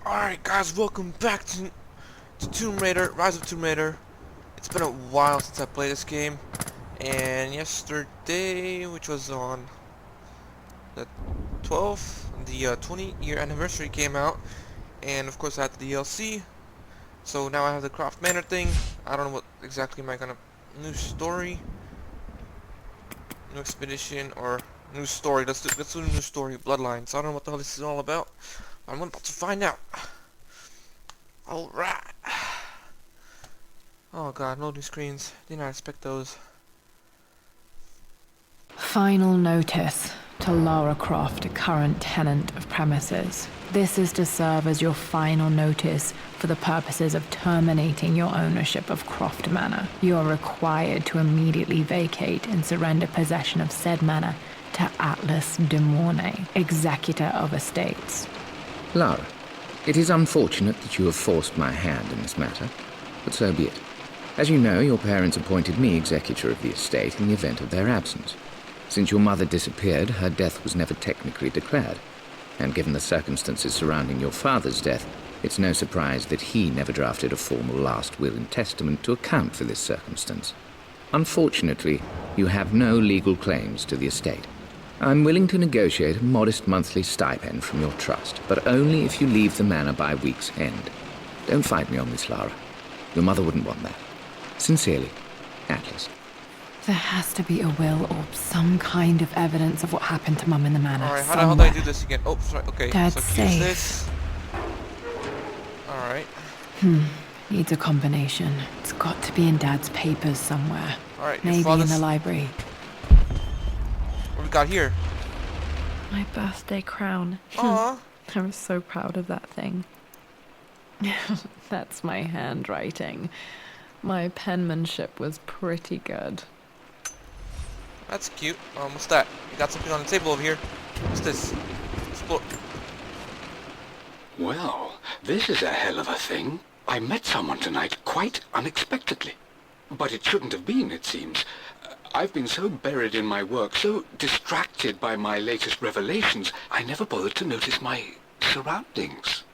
Alright guys, welcome back to Tomb Raider, Rise of Tomb Raider. It's been a while since I played this game, and yesterday, which was on the 12th, the 20-year anniversary came out, and of course I had the DLC, so now I have the Croft Manor thing. I don't know what exactly am I gonna... New story? New expedition, or new story. Let's do a new story, Bloodlines. I don't know what the hell this is all about. I'm about to find out. Alright. Oh god, loading screens. Did not expect those. Final notice to Lara Croft, current tenant of premises. This is to serve as your final notice for the purposes of terminating your ownership of Croft Manor. You are required to immediately vacate and surrender possession of said manor to Atlas de Mornay, executor of estates. Lara, it is unfortunate that you have forced my hand in this matter, but so be it. As you know, your parents appointed me executor of the estate in the event of their absence. Since your mother disappeared, her death was never technically declared, and given the circumstances surrounding your father's death, it's no surprise that he never drafted a formal last will and testament to account for this circumstance. Unfortunately, you have no legal claims to the estate. I'm willing to negotiate a modest monthly stipend from your trust, but only if you leave the manor by week's end. Don't fight me on this, Lara. Your mother wouldn't want that. Sincerely, Atlas. There has to be a will or some kind of evidence of what happened to Mum in the manor. Alright, how the hell do I do this again? Oh, sorry, okay. Dad's so use safe. this. Alright. Needs a combination. It's got to be in Dad's papers somewhere. Alright, Maybe in the library. What we got here? My birthday crown. Aww. I was so proud of that thing. That's my handwriting. My penmanship was pretty good. That's cute. What's that? You got something on the table over here. What's this? Explore. Well, this is a hell of a thing. I met someone tonight quite unexpectedly. But it shouldn't have been, it seems. I've been so buried in my work, so distracted by my latest revelations, I never bothered to notice my surroundings.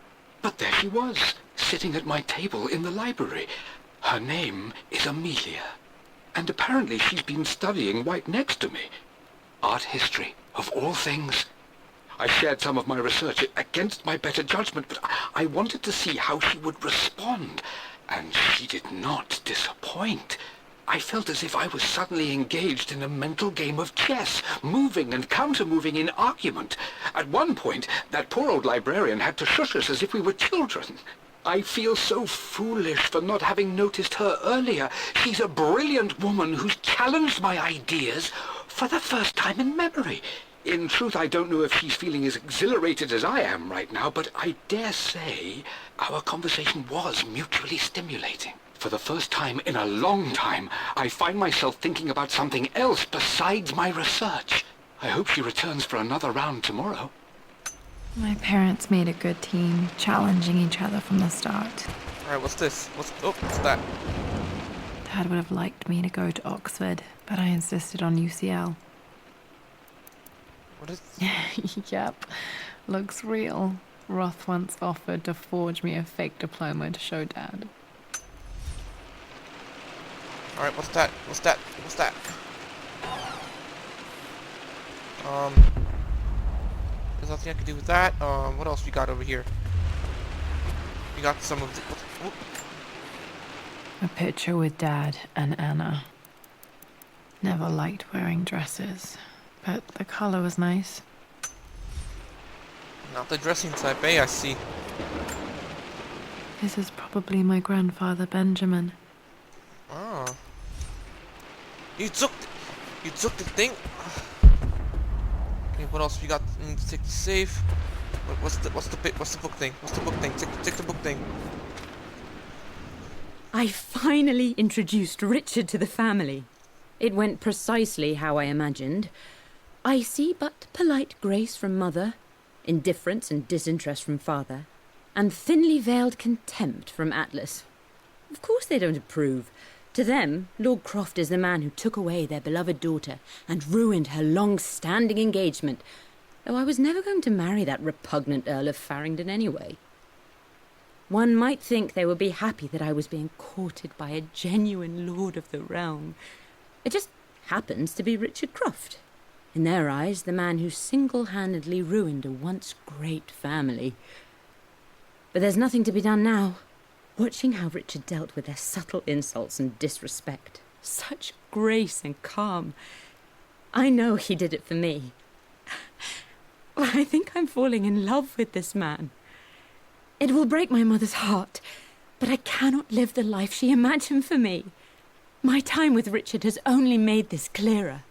But there she was, sitting at my table in the library. Her name is Amelia, and apparently she's been studying right next to me. Art history, of all things. I shared some of my research against my better judgment, but I wanted to see how she would respond, and she did not disappoint. I felt as if I was suddenly engaged in a mental game of chess, moving and counter-moving in argument. At one point, that poor old librarian had to shush us as if we were children. I feel so foolish for not having noticed her earlier. She's a brilliant woman who's challenged my ideas for the first time in memory. In truth, I don't know if she's feeling as exhilarated as I am right now, but I dare say our conversation was mutually stimulating. For the first time in a long time, I find myself thinking about something else besides my research. I hope she returns for another round tomorrow. My parents made a good team, challenging each other from the start. Alright, what's this? What's that? Dad would have liked me to go to Oxford, but I insisted on UCL. What is... Yep, looks real. Roth once offered to forge me a fake diploma to show Dad. Alright, what's that? What's that? There's nothing I can do with that. What else we got over here? We got some of the... A picture with Dad and Anna. Never liked wearing dresses, but the color was nice. Not the dressing type, eh? I see. This is probably my grandfather Benjamin. Oh. You took the thing? Okay, what else we got? Need to take the safe. What's the book thing? Take the book thing. I finally introduced Richard to the family. It went precisely how I imagined. I see but polite grace from mother, indifference and disinterest from father, and thinly veiled contempt from Atlas. Of course they don't approve. To them, Lord Croft is the man who took away their beloved daughter and ruined her long-standing engagement, though I was never going to marry that repugnant Earl of Farringdon anyway. One might think they would be happy that I was being courted by a genuine lord of the realm. It just happens to be Richard Croft. In their eyes, the man who single-handedly ruined a once great family. But there's nothing to be done now. Watching how Richard dealt with their subtle insults and disrespect. Such grace and calm. I know he did it for me. I think I'm falling in love with this man. It will break my mother's heart, but I cannot live the life she imagined for me. My time with Richard has only made this clearer.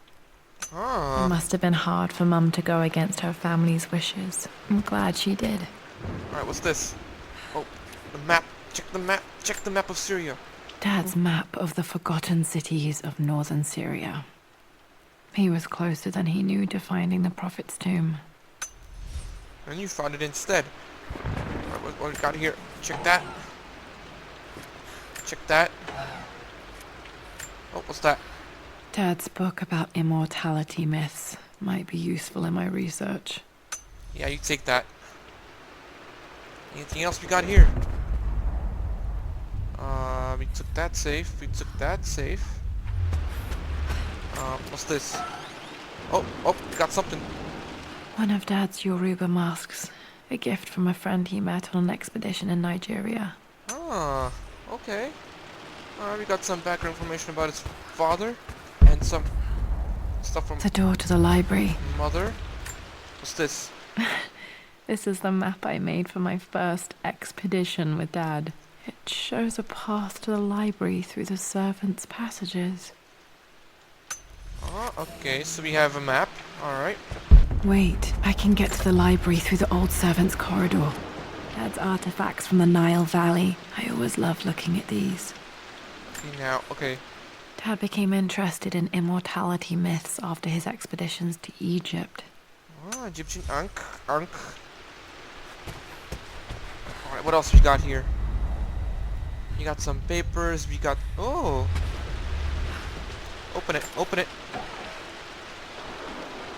It must have been hard for Mum to go against her family's wishes. I'm glad she did. Alright, what's this? Oh, the map. Check the map. Check the map of Syria. Dad's map of the forgotten cities of northern Syria. He was closer than he knew to finding the Prophet's tomb. And you found it instead. Alright, what we got here? Check that. Check that. Oh, what's that? Dad's book about immortality myths might be useful in my research. Yeah, you take that. Anything else we got here? We took that safe. We took that safe. What's this? Oh, we got something. One of Dad's Yoruba masks. A gift from a friend he met on an expedition in Nigeria. Ah, okay. We got some background information about his father. And some stuff from The door to the library. mother. What's this? This is the map I made for my first expedition with Dad. It shows a path to the library through the servants' passages. Okay, so we have a map. Alright. Wait, I can get to the library through the old servants' corridor. Dad's artifacts from the Nile Valley. I always loved looking at these. Okay, now, okay. Dad became interested in immortality myths after his expeditions to Egypt. Egyptian Ankh. Alright, what else we got here? We got some papers, we got... Oh! Open it, open it!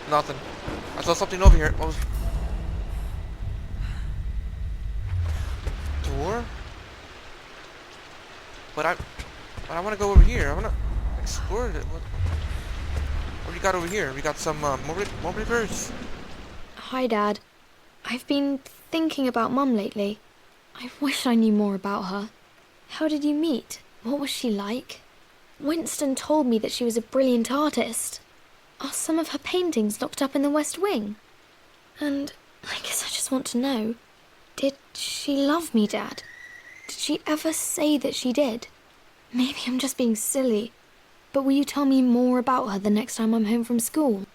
Nothing. I saw something over here. What was... Door? But I want to go over here. I want to explore it. What do you got over here? We got some more papers. Hi, Dad. I've been thinking about Mum lately. I wish I knew more about her. How did you meet? What was she like? Winston told me that she was a brilliant artist. Are some of her paintings locked up in the West Wing? And I guess I just want to know, did she love me, Dad? Did she ever say that she did? Maybe I'm just being silly, but will you tell me more about her the next time I'm home from school?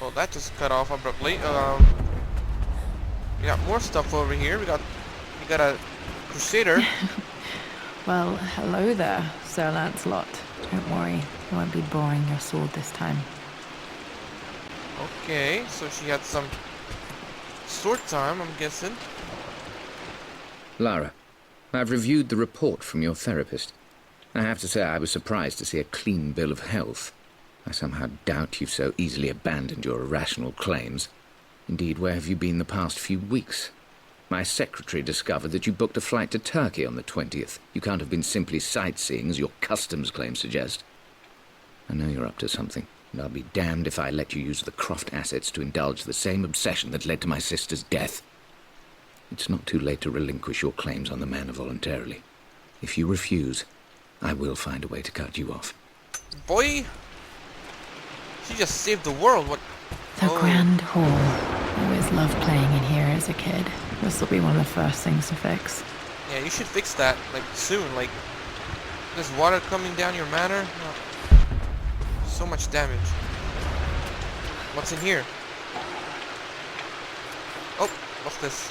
Well, that just cut off abruptly. We got more stuff over here. We got a Crusader. Well, hello there, Sir Lancelot. Don't worry, I won't be boring your sword this time. Okay, so she had some sword time, I'm guessing. Lara, I've reviewed the report from your therapist. I have to say I was surprised to see a clean bill of health. I somehow doubt you've so easily abandoned your irrational claims. Indeed, where have you been the past few weeks? My secretary discovered that you booked a flight to Turkey on the 20th. You can't have been simply sightseeing, as your customs claims suggest. I know you're up to something, and I'll be damned if I let you use the Croft assets to indulge the same obsession that led to my sister's death. It's not too late to relinquish your claims on the manor voluntarily. If you refuse, I will find a way to cut you off. Boy! She just saved the world, what? The Grand Hall. I always loved playing in here as a kid. This will be one of the first things to fix. Yeah, you should fix that, like, soon, like... There's water coming down your manor? Oh, so much damage. What's in here? Oh, what's this?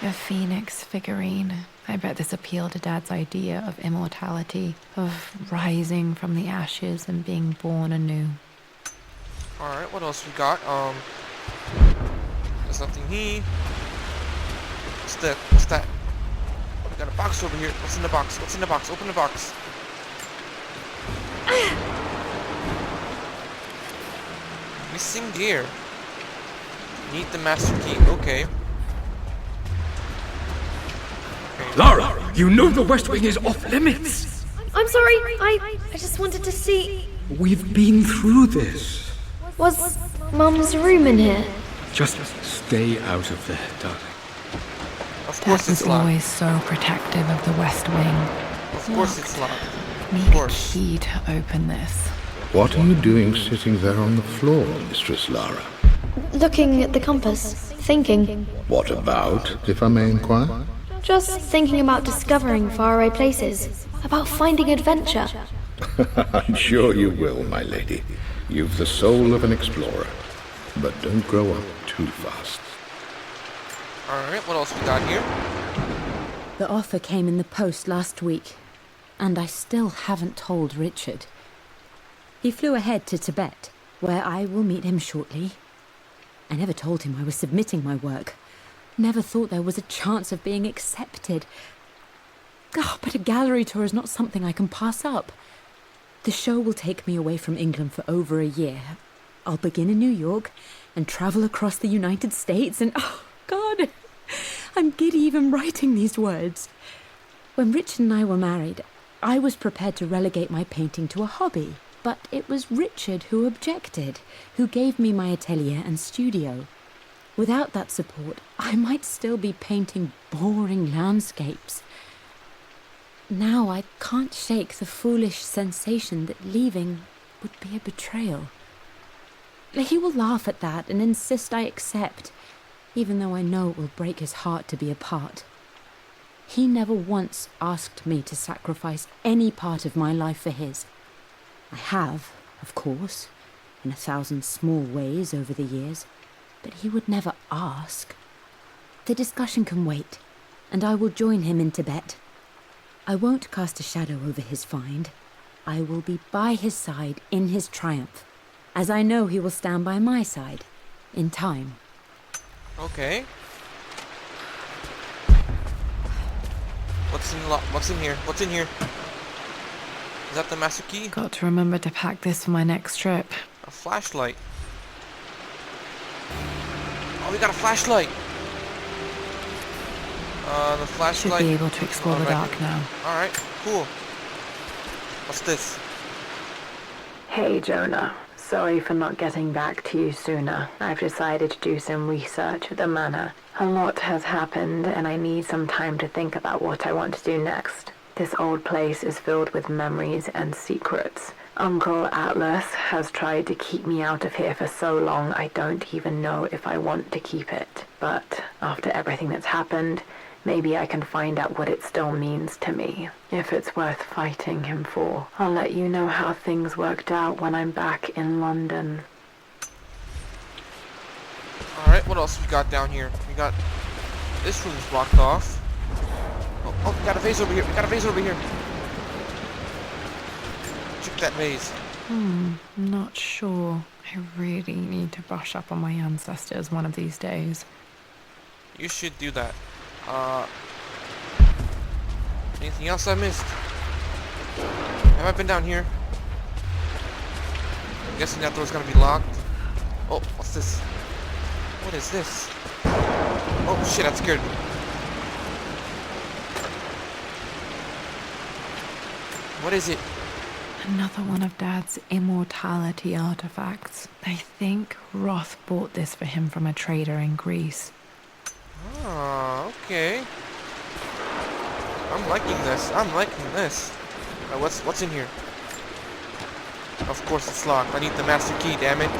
A phoenix figurine. I bet this appealed to Dad's idea of immortality, of rising from the ashes and being born anew. Alright, what else we got? There's nothing here. What's that? We got a box over here. What's in the box? What's in the box? Open the box. Missing gear. Need the master key. Okay. Lara, you know the West Wing is off limits. I'm sorry. I just wanted to see. We've been through this. Was Mum's room in here? Just stay out of there, darling. Of Dad course was it's locked. always so protective of the West Wing. Of course it's locked. Need a course. key to open this. What are you doing sitting there on the floor, Mistress Lara? Looking at the compass. Thinking. What about, if I may inquire? Just thinking about discovering faraway places. About finding adventure. I'm sure you will, my lady. You've the soul of an explorer. But don't grow up too fast. Alright, what else we got here? The offer came in the post last week, and I still haven't told Richard. He flew ahead to Tibet, where I will meet him shortly. I never told him I was submitting my work. Never thought there was a chance of being accepted. Oh, but a gallery tour is not something I can pass up. The show will take me away from England for over a year. I'll begin in New York and travel across the United States and... oh, God, I'm giddy even writing these words. When Richard and I were married, I was prepared to relegate my painting to a hobby. But it was Richard who objected, who gave me my atelier and studio. Without that support, I might still be painting boring landscapes. Now I can't shake the foolish sensation that leaving would be a betrayal. He will laugh at that and insist I accept, even though I know it will break his heart to be apart. He never once asked me to sacrifice any part of my life for his. I have, of course, in 1,000 small ways over the years, but he would never ask. The discussion can wait, and I will join him in Tibet. I won't cast a shadow over his find. I will be by his side in his triumph, as I know he will stand by my side, in time. Okay. What's in here? What's in here? Is that the master key? Got to remember to pack this for my next trip. A flashlight. Oh, we got a flashlight. The Should flashlight. be able to explore the Alright. dark now. Alright, cool. What's this? Hey Jonah, sorry for not getting back to you sooner. I've decided to do some research at the manor. A lot has happened and I need some time to think about what I want to do next. This old place is filled with memories and secrets. Uncle Atlas has tried to keep me out of here for so long I don't even know if I want to keep it. But after everything that's happened, maybe I can find out what it still means to me. If it's worth fighting him for. I'll let you know how things worked out when I'm back in London. Alright, what else we got down here? We got... this room's blocked off. Oh, we got a vase over here. We got a vase over here. Check that vase. Not sure. I really need to brush up on my ancestors one of these days. You should do that. Anything else I missed? Have I been down here? I'm guessing that door's gonna be locked. Oh, what's this? What is this? Oh shit, that scared me. What is it? Another one of Dad's immortality artifacts. I think Roth bought this for him from a trader in Greece. Ah, okay. I'm liking this. I'm liking this. What's in here? Of course it's locked. I need the master key, damn it.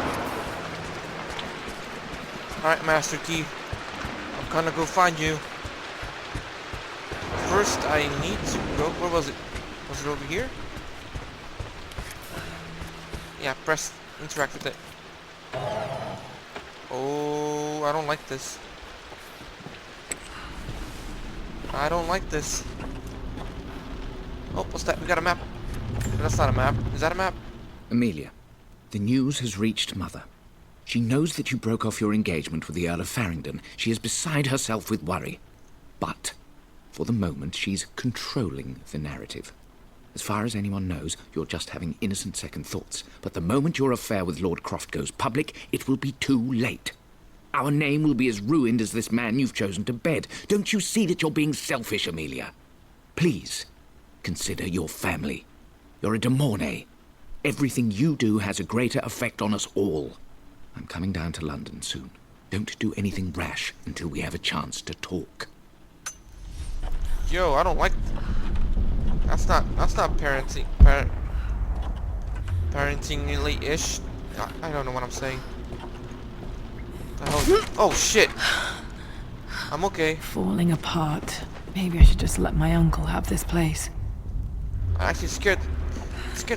Alright, master key. I'm gonna go find you. First, I need to go... where was it? Was it over here? Yeah, press... interact with it. Oh, I don't like this. I don't like this. Oh, what's that? We got a map. That's not a map. Is that a map? Amelia, the news has reached Mother. She knows that you broke off your engagement with the Earl of Farringdon. She is beside herself with worry. But, for the moment, she's controlling the narrative. As far as anyone knows, you're just having innocent second thoughts. But the moment your affair with Lord Croft goes public, it will be too late. Our name will be as ruined as this man you've chosen to bed. Don't you see that you're being selfish, Amelia? Please, consider your family. You're a de Mornay. Everything you do has a greater effect on us all. I'm coming down to London soon. Don't do anything rash until we have a chance to talk. Yo, I don't like... That's not parenting... parentingly-ish. I don't know what I'm saying. The hell... Oh, shit! I'm okay. Falling apart. Maybe I should just let my uncle have this place. I actually scared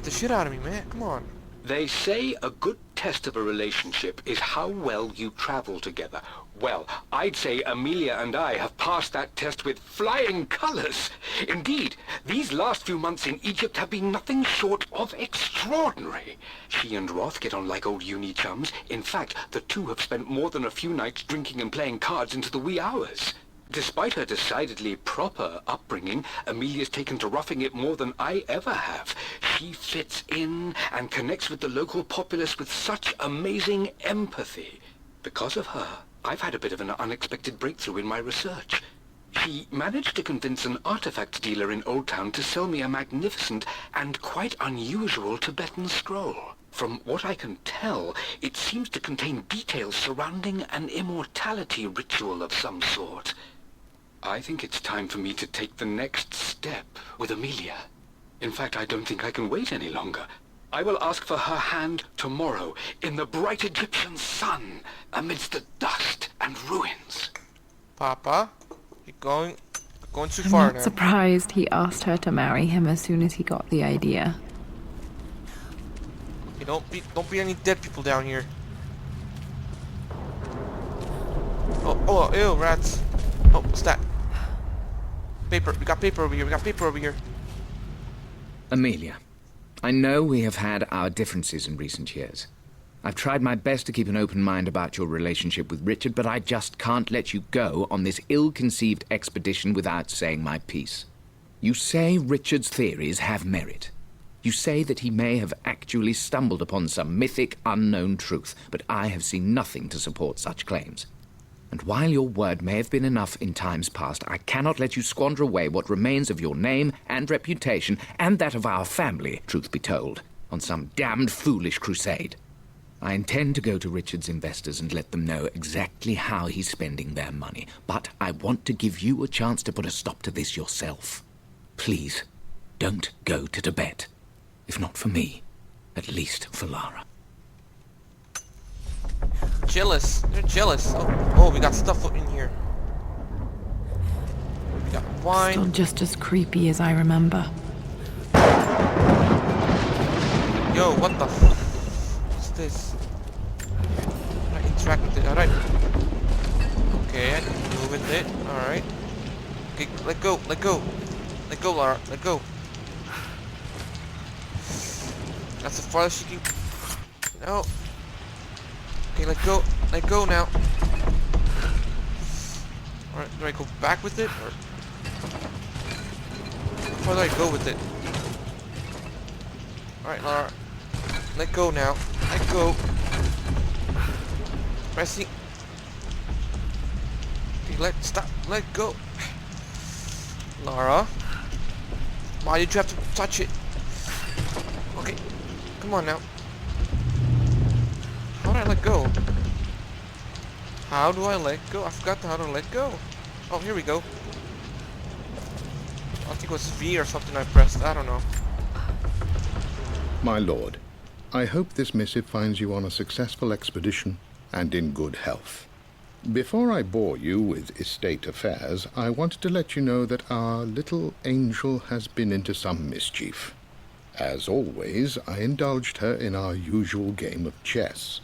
the shit out of me, man. Come on. They say a good test of a relationship is how well you travel together. Well, I'd say Amelia and I have passed that test with flying colors. Indeed, these last few months in Egypt have been nothing short of extraordinary. She and Roth get on like old uni chums. In fact, the two have spent more than a few nights drinking and playing cards into the wee hours. Despite her decidedly proper upbringing, Amelia's taken to roughing it more than I ever have. She fits in and connects with the local populace with such amazing empathy. Because of her, I've had a bit of an unexpected breakthrough in my research. She managed to convince an artifact dealer in Old Town to sell me a magnificent and quite unusual Tibetan scroll. From what I can tell, it seems to contain details surrounding an immortality ritual of some sort. I think it's time for me to take the next step with Amelia. In fact, I don't think I can wait any longer. I will ask for her hand tomorrow in the bright Egyptian sun amidst the dust and ruins. Papa, you're going too I'm far not now. surprised he asked her to marry him as soon as he got the idea. Okay, don't be any dead people down here. Oh, ew, rats. Oh, what's that? Paper. We got paper over here. Amelia, I know we have had our differences in recent years. I've tried my best to keep an open mind about your relationship with Richard, but I just can't let you go on this ill-conceived expedition without saying my piece. You say Richard's theories have merit. You say that he may have actually stumbled upon some mythic, unknown truth, but I have seen nothing to support such claims. And while your word may have been enough in times past, I cannot let you squander away what remains of your name and reputation, and that of our family, truth be told, on some damned foolish crusade. I intend to go to Richard's investors and let them know exactly how he's spending their money, but I want to give you a chance to put a stop to this yourself. Please, don't go to Tibet. If not for me, at least for Lara. Jealous. They're jealous. Oh, we got stuff in here. We got wine. Still just as creepy as I remember. Yo, what the what's this? I interact with it. Alright. Okay, I can move with it. Alright. Okay, let go. Let go, Lara. Let go. That's the farthest you can... No. Okay, let go now. Alright, do I go back with it? Or... How far do I go with it? Alright, Lara. Let go now. Let go. Pressing. Okay, stop. Let go. Lara. Why did you have to touch it? Okay. Come on now. How do I let go? How do I let go? I forgot how to let go. Oh, here we go. I think it was V or something I pressed. I don't know. My lord, I hope this missive finds you on a successful expedition and in good health. Before I bore you with estate affairs, I wanted to let you know that our little angel has been into some mischief. As always, I indulged her in our usual game of chess.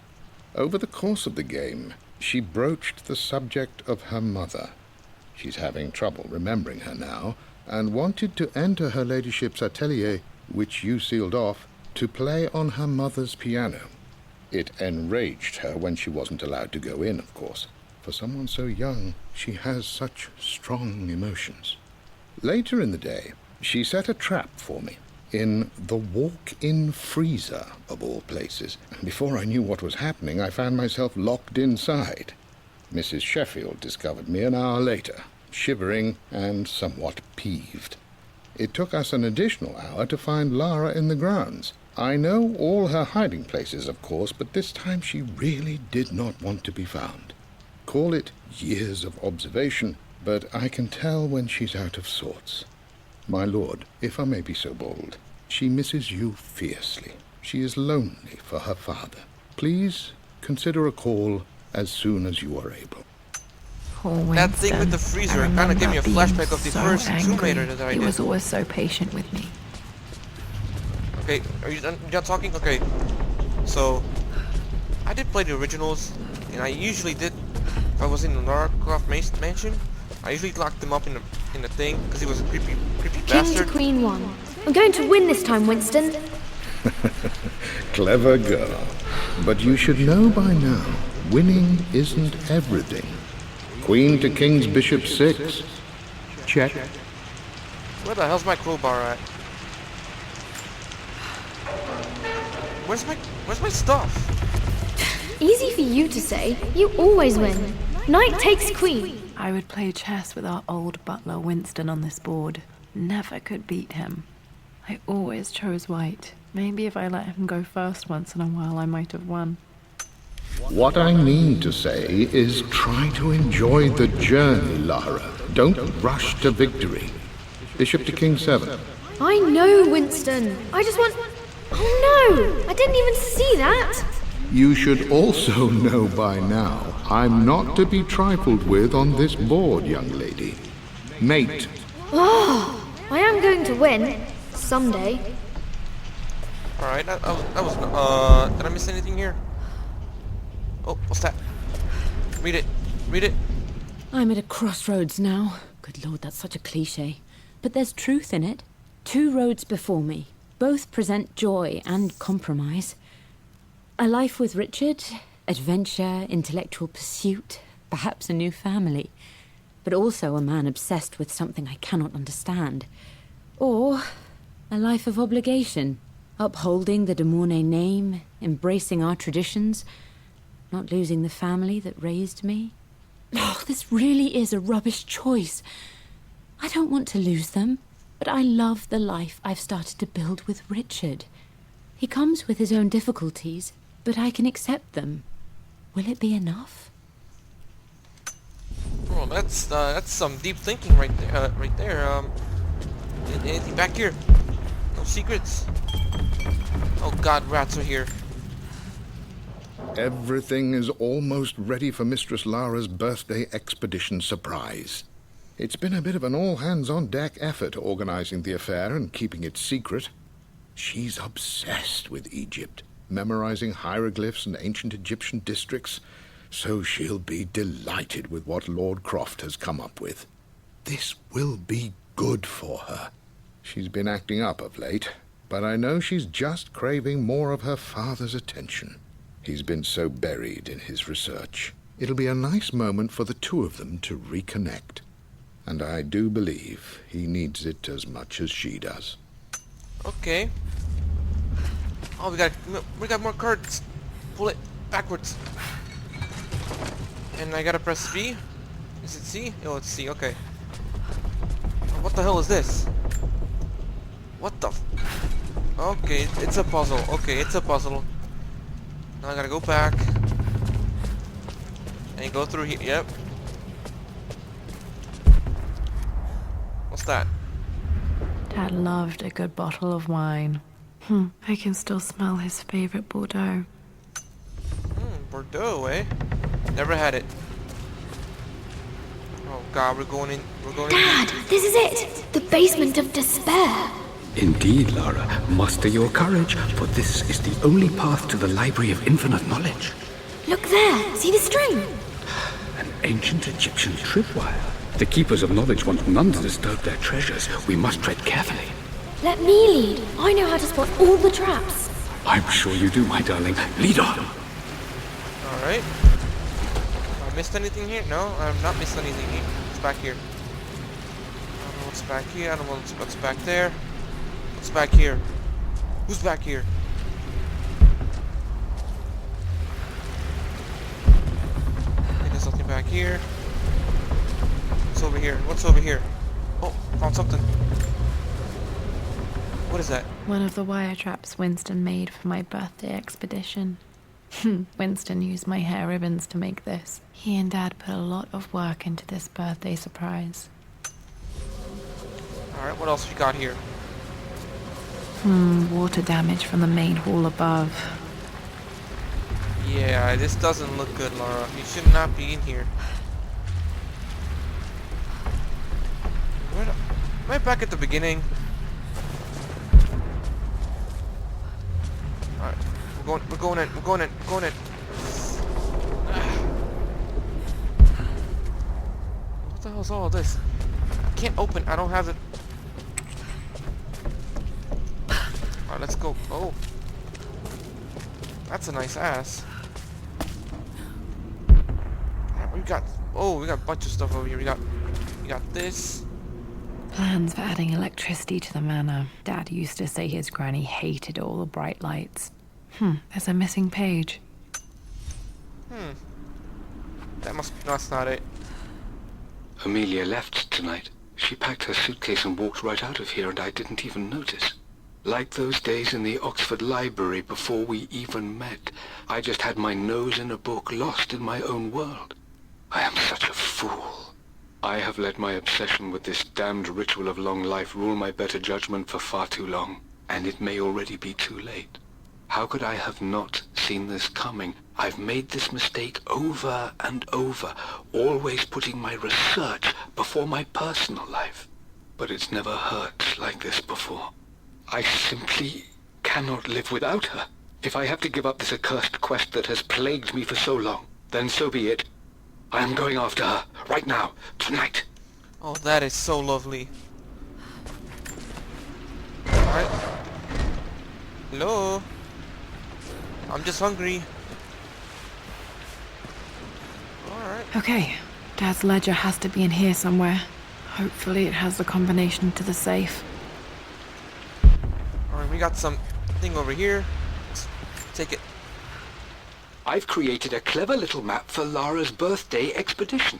Over the course of the game, she broached the subject of her mother. She's having trouble remembering her now, and wanted to enter her ladyship's atelier, which you sealed off, to play on her mother's piano. It enraged her when she wasn't allowed to go in, of course. For someone so young, she has such strong emotions. Later in the day, she set a trap for me in the walk-in freezer, of all places. And before I knew what was happening, I found myself locked inside. Mrs. Sheffield discovered me an hour later, shivering and somewhat peeved. It took us an additional hour to find Lara in the grounds. I know all her hiding places, of course, but this time she really did not want to be found. Call it years of observation, but I can tell when she's out of sorts. My lord, if I may be so bold, she misses you fiercely. She is lonely for her father. Please consider a call as soon as you are able. Poor That thing with the Winston. freezer I kinda gave me a remember flashback being of the so first Tomb angry. Raider that I He did. was always so patient with me. Okay, are you done talking? Okay. So, I did play the originals, and I usually did, if I was in the Lara Croft mansion, I usually locked them up in the thing, because he was a creepy King to bastard. Queen 1. I'm going to win this time, Winston. Clever girl. But you should know by now, winning isn't everything. Queen to King's Bishop 6. Check. Where the hell's my crowbar at? Where's my stuff? Easy for you to say. You always win. Knight takes queen. I would play chess with our old butler Winston on this board. Never could beat him. I always chose white. Maybe if I let him go first once in a while, I might have won. What I mean to say is try to enjoy the journey, Lara. Don't rush to victory. Bishop to King 7. I know, Winston. I just want... Oh no! I didn't even see that! You should also know by now, I'm not to be trifled with on this board, young lady. Mate. Oh, I am going to win. Someday. Alright, that was, did I miss anything here? Oh, what's that? Read it. Read it. I'm at a crossroads now. Good lord, that's such a cliche. But there's truth in it. 2 roads before me. Both present joy and compromise. A life with Richard, adventure, intellectual pursuit, perhaps a new family. But also a man obsessed with something I cannot understand. Or a life of obligation, upholding the de Mornay name, embracing our traditions, not losing the family that raised me. Oh, this really is a rubbish choice. I don't want to lose them, but I love the life I've started to build with Richard. He comes with his own difficulties, but I can accept them. Will it be enough? Oh, that's some deep thinking right there. Anything back here? No secrets. Oh God, rats are here. Everything is almost ready for Mistress Lara's birthday expedition surprise. It's been a bit of an all-hands-on-deck effort organizing the affair and keeping it secret. She's obsessed with Egypt, memorizing hieroglyphs and ancient Egyptian districts, so she'll be delighted with what Lord Croft has come up with. This will be good for her. She's been acting up of late, but I know she's just craving more of her father's attention. He's been so buried in his research. It'll be a nice moment for the two of them to reconnect. And I do believe he needs it as much as she does. Okay. Oh, we got more cards. Pull it backwards. And I gotta press V. Is it C? Oh, it's C. Okay. Oh, what the hell is this? What the? Okay, it's a puzzle. Okay, it's a puzzle. Now I gotta go back and go through here. Yep. What's that? Dad loved a good bottle of wine. I can still smell his favorite Bordeaux. Bordeaux, eh? Never had it. Oh God, we're going in. Dad, this is it! The basement of despair! Indeed, Lara, muster your courage, for this is the only path to the Library of Infinite Knowledge. Look there! See the string? An ancient Egyptian tripwire. The Keepers of Knowledge want none to disturb their treasures. We must tread carefully. Let me lead. I know how to spot all the traps. I'm sure you do, my darling. Lead on. Alright. Have I missed anything here? No, I've not missed anything here. What's back here? I don't know what's back here. I don't know what's back there. What's back here? Who's back here? Okay, there's nothing back back here. What's over here? What's over here? Oh, found something. What is that? One of the wire traps Winston made for my birthday expedition. Winston used my hair ribbons to make this. He and Dad put a lot of work into this birthday surprise. Alright, what else we got here? Water damage from the main hall above. Yeah, this doesn't look good, Laura. You should not be in here. Am I back at the beginning? Alright, we're going in. What the hell is all this? I can't open. I don't have it. Alright, let's go. Oh. That's a nice ass. We got a bunch of stuff over here. We got this. Plans for adding electricity to the manor. Dad used to say his granny hated all the bright lights. There's a missing page. That's not it. Amelia left tonight. She packed her suitcase and walked right out of here, and I didn't even notice. Like those days in the Oxford Library before we even met, I just had my nose in a book, lost in my own world. I am such a fool. I have let my obsession with this damned ritual of long life rule my better judgment for far too long, and it may already be too late. How could I have not seen this coming? I've made this mistake over and over, always putting my research before my personal life. But it's never hurt like this before. I simply cannot live without her. If I have to give up this accursed quest that has plagued me for so long, then so be it. I am going after her, right now, tonight. Oh, that is so lovely. Alright. Hello? I'm just hungry. Alright. Okay, Dad's ledger has to be in here somewhere. Hopefully it has the combination to the safe. Alright, we got some thing over here. Let's take it. I've created a clever little map for Lara's birthday expedition.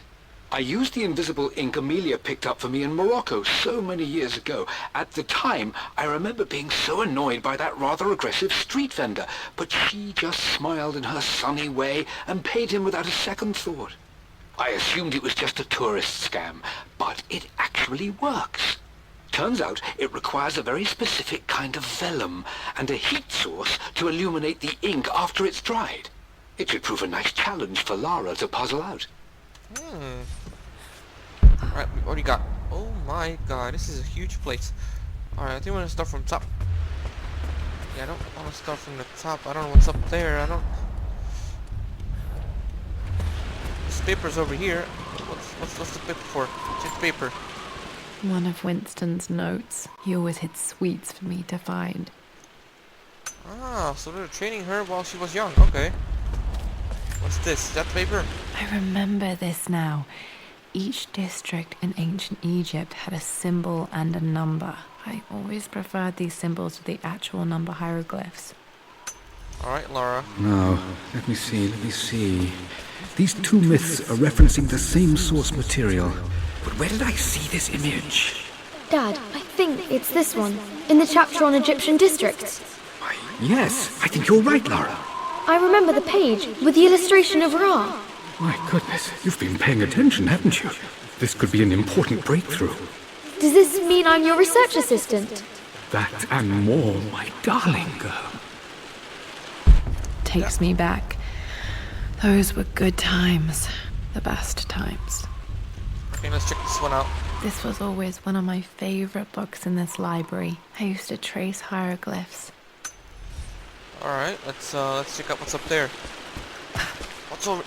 I used the invisible ink Amelia picked up for me in Morocco so many years ago. At the time, I remember being so annoyed by that rather aggressive street vendor, but she just smiled in her sunny way and paid him without a second thought. I assumed it was just a tourist scam, but it actually works. Turns out it requires a very specific kind of vellum and a heat source to illuminate the ink after it's dried. It should prove a nice challenge for Lara to puzzle out. Alright, what do you got? Oh my god, this is a huge place. Alright, I think we're gonna start from top. Yeah, I don't want to start from the top. I don't know what's up there. This paper's over here. What's the paper for? Check the paper. One of Winston's notes. He always hid sweets for me to find. Ah, so they're training her while she was young. Okay. What's this? Is that the paper? I remember this now. Each district in ancient Egypt had a symbol and a number. I always preferred these symbols to the actual number hieroglyphs. Alright, Laura. Now, let me see. These two myths are referencing the same source material. But where did I see this image? Dad, I think it's this one, in the chapter on Egyptian districts. Why, yes, I think you're right, Lara. I remember the page with the illustration of Ra. My goodness, you've been paying attention, haven't you? This could be an important breakthrough. Does this mean I'm your research assistant? That and more, my darling girl. Takes me back. Those were good times. The best times. Okay, let's check this one out. This was always one of my favorite books in this library. I used to trace hieroglyphs. Alright, let's check out what's up there. What's over...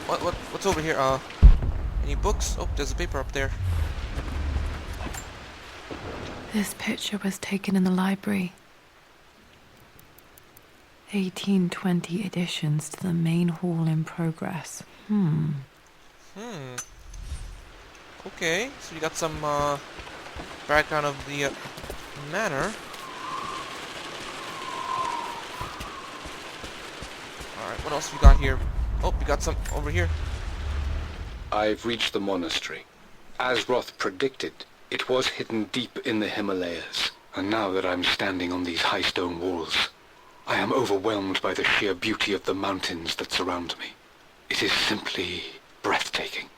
What's over here? Any books? Oh, there's a paper up there. This picture was taken in the library. 1820 additions to the main hall in progress. Okay, so you got some background of the manor. Alright, what else we got here? Oh, we got some over here. I've reached the monastery. As Roth predicted, it was hidden deep in the Himalayas. And now that I'm standing on these high stone walls, I am overwhelmed by the sheer beauty of the mountains that surround me. It is simply breathtaking.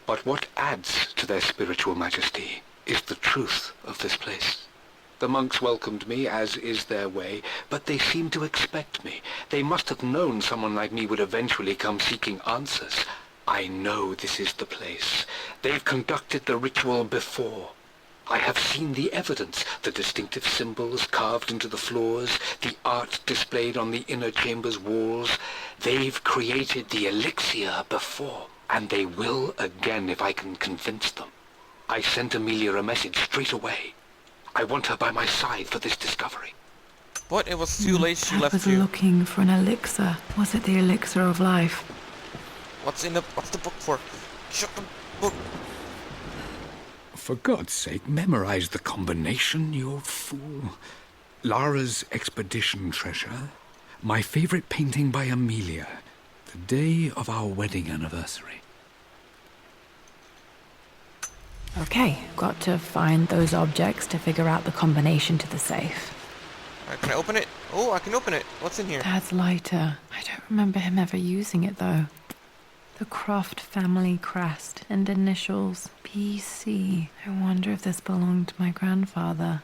But what adds to their spiritual majesty is the truth of this place. The monks welcomed me, as is their way, but they seemed to expect me. They must have known someone like me would eventually come seeking answers. I know this is the place. They've conducted the ritual before. I have seen the evidence, the distinctive symbols carved into the floors, the art displayed on the inner chamber's walls. They've created the elixir before, and they will again if I can convince them. I sent Amelia a message straight away. I want her by my side for this discovery. But it was too late, she Dad left was you. looking for an elixir. Was it the elixir of life? What's the book for? Shut the book. For God's sake, memorize the combination, you old fool. Lara's expedition treasure, my favorite painting by Amelia, the day of our wedding anniversary. Okay, got to find those objects to figure out the combination to the safe. Alright, can I open it? Oh, I can open it. What's in here? Dad's lighter. I don't remember him ever using it, though. The Croft family crest and initials PC. I wonder if this belonged to my grandfather.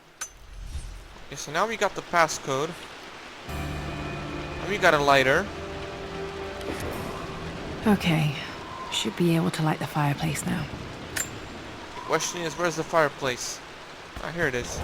Okay, so now we got the passcode. And we got a lighter. Okay, should be able to light the fireplace now. The question is, where's the fireplace? Ah, here it is.